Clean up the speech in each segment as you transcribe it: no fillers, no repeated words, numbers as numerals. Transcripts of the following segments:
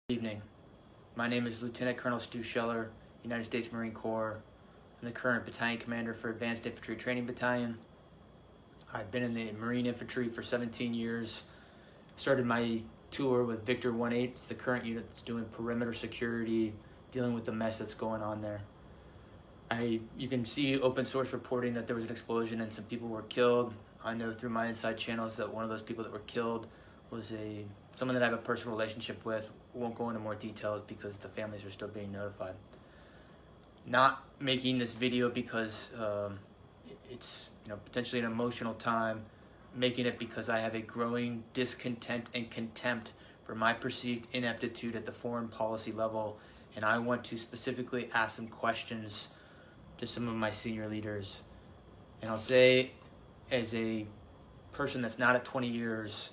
Good evening. My name is Lieutenant Colonel Stu Scheller, United States Marine Corps. I'm the current battalion commander for Advanced Infantry Training Battalion. I've been in the Marine Infantry for 17 years. Started my tour with Victor 1-8. It's the current unit that's doing perimeter security, dealing with the mess that's going on there. You can see open source reporting that there was an explosion and some people were killed. I know through my inside channels that one of those people that were killed was someone that I have a personal relationship with. Won't go into more details because the families are still being notified. Not making this video because it's potentially an emotional time. Making it because I have a growing discontent and contempt for my perceived ineptitude at the foreign policy level, and I want to specifically ask some questions to some of my senior leaders. And I'll say, as a person that's not at 20 years,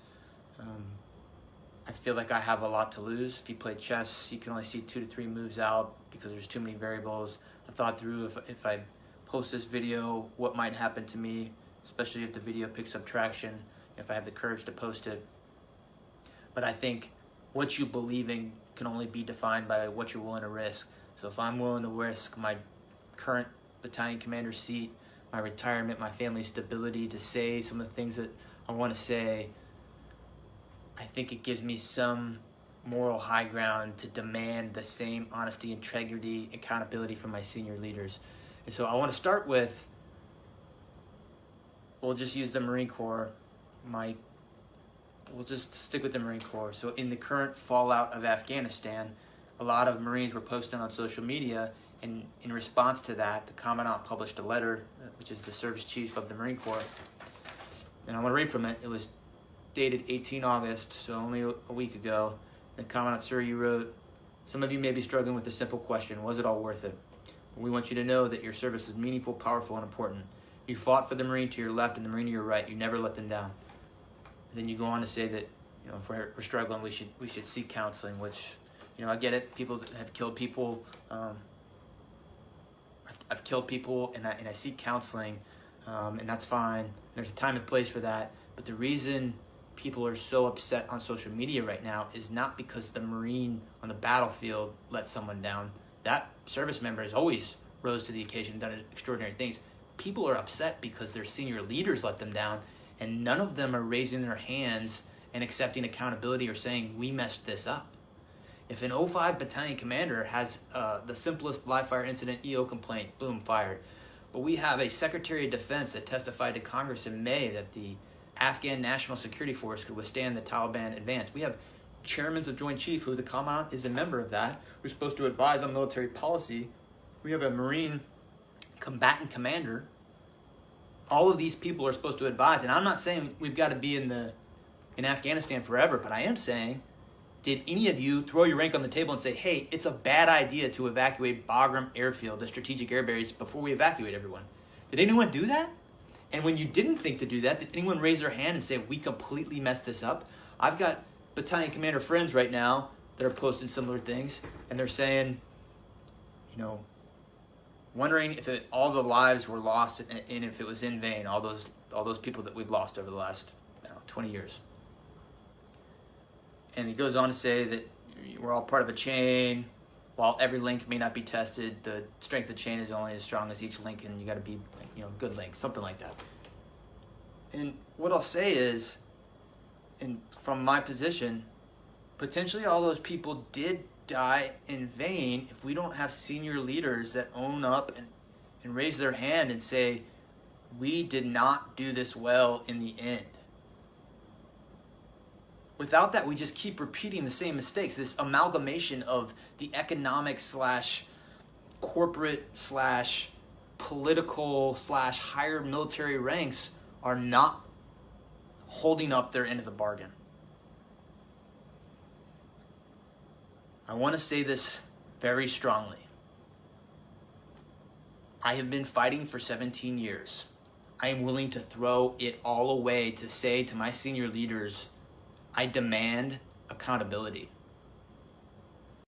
I feel like I have a lot to lose. If you play chess, you can only see 2 to 3 moves out because there's too many variables. I thought through if I post this video, what might happen to me, especially if the video picks up traction, if I have the courage to post it. But I think what you believe in can only be defined by what you're willing to risk. So if I'm willing to risk my current battalion commander seat, my retirement, my family's stability to say some of the things that I want to say, I think it gives me some moral high ground to demand the same honesty, integrity, accountability from my senior leaders. And so I want to start with, we'll just use the Marine Corps. We'll just stick with the Marine Corps. So in the current fallout of Afghanistan, a lot of Marines were posting on social media, and in response to that, the Commandant published a letter, which is the service chief of the Marine Corps. And I want to read from it. It was dated 18 August, so only a week ago. The Commandant, sir, you wrote, "Some of you may be struggling with a simple question. Was it all worth it? We want you to know that your service is meaningful, powerful, and important. You fought for the Marine to your left and the Marine to your right. You never let them down." And then you go on to say that, if we're struggling, we should seek counseling, which, I get it. People have killed people. I've killed people, and I seek counseling, and that's fine. There's a time and place for that. But the reason people are so upset on social media right now is not because the Marine on the battlefield let someone down. That service member has always rose to the occasion and done extraordinary things. People are upset because their senior leaders let them down, and none of them are raising their hands and accepting accountability or saying, we messed this up. If an 05 battalion commander has the simplest live fire incident EO complaint, boom, fired. But we have a Secretary of Defense that testified to Congress in May that the Afghan National Security Force could withstand the Taliban advance. We have chairmen of Joint Chief, who the Commandant is a member of that, who's supposed to advise on military policy. We have a Marine combatant commander. All of these people are supposed to advise. And I'm not saying we've got to be in Afghanistan forever, but I am saying, did any of you throw your rank on the table and say, hey, it's a bad idea to evacuate Bagram Airfield, the strategic air base, before we evacuate everyone? Did anyone do that? And when you didn't think to do that, did anyone raise their hand and say, we completely messed this up? I've got battalion commander friends right now that are posting similar things, and they're saying, wondering if all the lives were lost and if it was in vain, all those people that we've lost over the last 20 years. And he goes on to say that we're all part of a chain. While every link may not be tested, the strength of the chain is only as strong as each link, and you got to be, good link, something like that. And what I'll say is, and from my position, potentially all those people did die in vain if we don't have senior leaders that own up and raise their hand and say, we did not do this well in the end. Without that, we just keep repeating the same mistakes. This amalgamation of the economic / corporate / political / higher military ranks are not holding up their end of the bargain. I want to say this very strongly. I have been fighting for 17 years. I am willing to throw it all away to say to my senior leaders, I demand accountability.